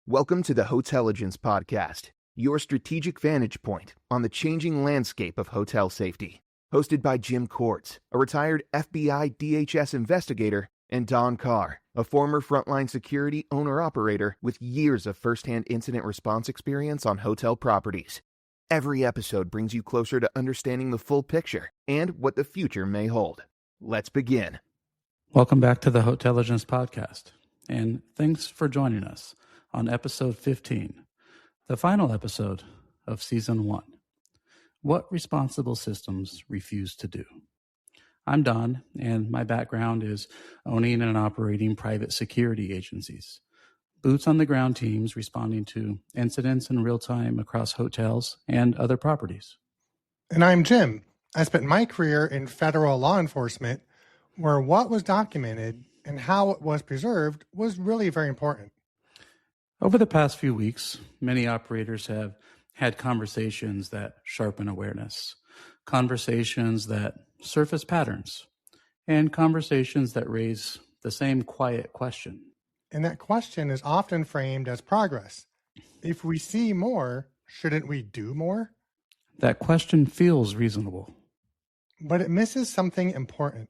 Welcome to the Hotelligence Podcast, your strategic vantage point on the changing landscape of hotel safety. Hosted by Jim Kortz, a retired FBI DHS investigator, and Don Carr, a former frontline security owner-operator with years of first-hand incident response experience on hotel properties. Every episode brings you closer to understanding the full picture and what the future may hold. Let's begin. Welcome back to the Hotelligence Podcast, and thanks for joining us on episode 15, the final episode of season 1. What responsible systems refuse to do. I'm Don, and my background is owning and operating private security agencies, boots on the ground teams responding to incidents in real time across hotels and other properties. And I'm Jim. I spent my career in federal law enforcement, where what was documented and how it was preserved was really very important. Over the past few weeks, many operators have had conversations that sharpen awareness, conversations that surface patterns, and conversations that raise the same quiet question. And that question is often framed as progress. If we see more, shouldn't we do more? That question feels reasonable. But it misses something important.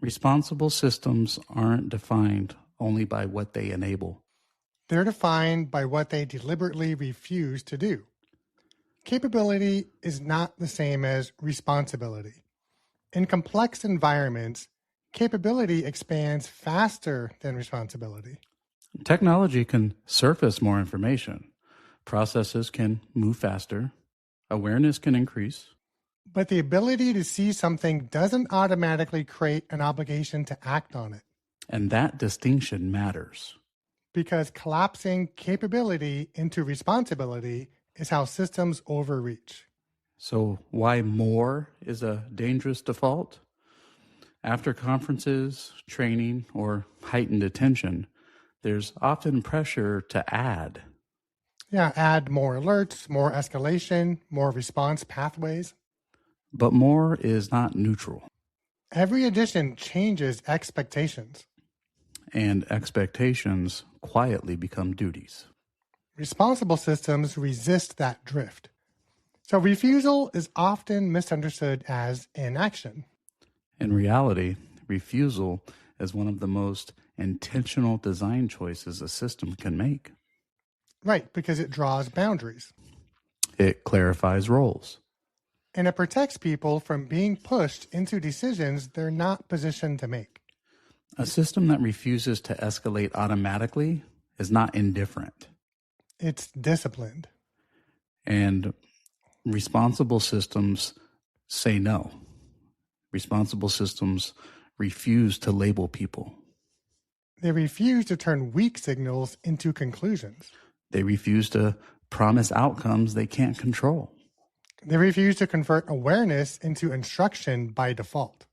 Responsible systems aren't defined only by what they enable. They're defined by what they deliberately refuse to do. Capability is not the same as responsibility. In complex environments, capability expands faster than responsibility. Technology can surface more information. Processes can move faster. Awareness can increase. But the ability to see something doesn't automatically create an obligation to act on it. And that distinction matters. Because collapsing capability into responsibility is how systems overreach. So why more is a dangerous default? After conferences, training, or heightened attention, there's often pressure to add. Add more alerts, more escalation, more response pathways. But more is not neutral. Every addition changes expectations. And expectations quietly become duties. Responsible systems resist that drift. So refusal is often misunderstood as inaction. In reality, refusal is one of the most intentional design choices a system can make. Right, because it draws boundaries. It clarifies roles. And it protects people from being pushed into decisions they're not positioned to make. A system that refuses to escalate automatically is not indifferent. It's disciplined. And responsible systems say no. Responsible systems refuse to label people. They refuse to turn weak signals into conclusions. They refuse to promise outcomes they can't control. They refuse to convert awareness into instruction by default.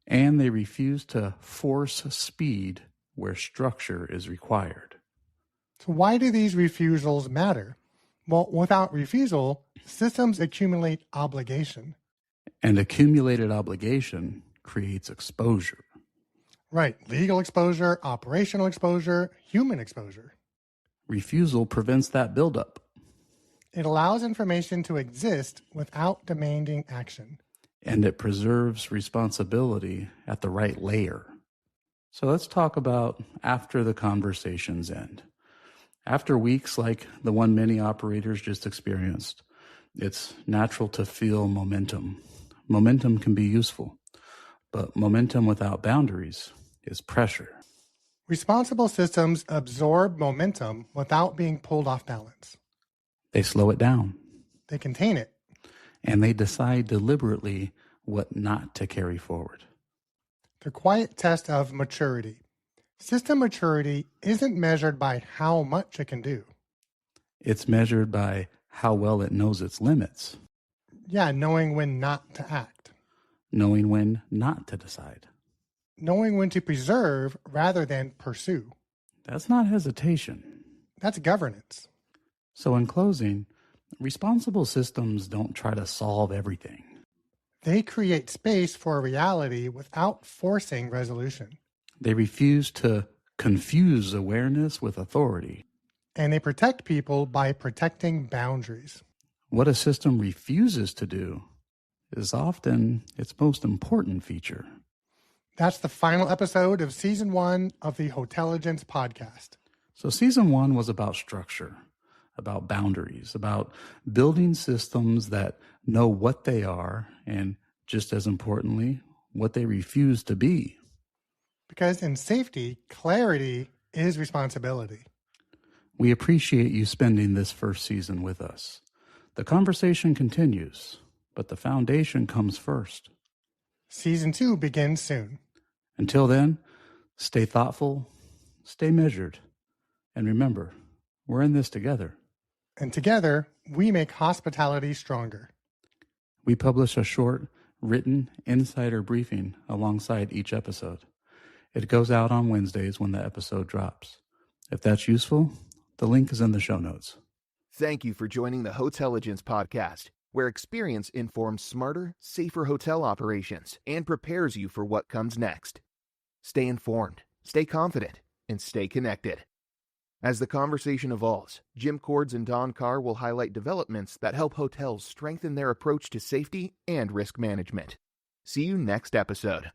And they refuse to force speed where structure is required. So why do these refusals matter? Well, without refusal, systems accumulate obligation. And accumulated obligation creates exposure. Right. Legal exposure, operational exposure, human exposure. Refusal prevents that buildup. It allows information to exist without demanding action. And it preserves responsibility at the right layer. So let's talk about after the conversations end. After weeks like the one many operators just experienced, it's natural to feel momentum. Momentum can be useful, but momentum without boundaries is pressure. Responsible systems absorb momentum without being pulled off balance. They slow it down. They contain it. And they decide deliberately what not to carry forward. The quiet test of maturity. System maturity isn't measured by how much it can do. It's measured by how well it knows its limits. Knowing when not to act. Knowing when not to decide. Knowing when to preserve rather than pursue. That's not hesitation. That's governance. So in closing, responsible systems don't try to solve everything. They create space for reality without forcing resolution. They refuse to confuse awareness with authority. and they protect people by protecting boundaries. What a system refuses to do is often its most important feature. That's the final episode of Season 1 of the Hotelligence Podcast. So Season 1 was about structure, about boundaries, about building systems that know what they are and, just as importantly, what they refuse to be. Because in safety, clarity is responsibility. We appreciate you spending this first season with us. The conversation continues, but the foundation comes first. Season 2 begins soon. Until then, stay thoughtful, stay measured, and remember, we're in this together. And together, we make hospitality stronger. We publish a short, written insider briefing alongside each episode. It goes out on Wednesdays when the episode drops. If that's useful, the link is in the show notes. Thank you for joining the Hotelligence Podcast, where experience informs smarter, safer hotel operations and prepares you for what comes next. Stay informed, stay confident, and stay connected. As the conversation evolves, Jim Cords and Don Carr will highlight developments that help hotels strengthen their approach to safety and risk management. See you next episode.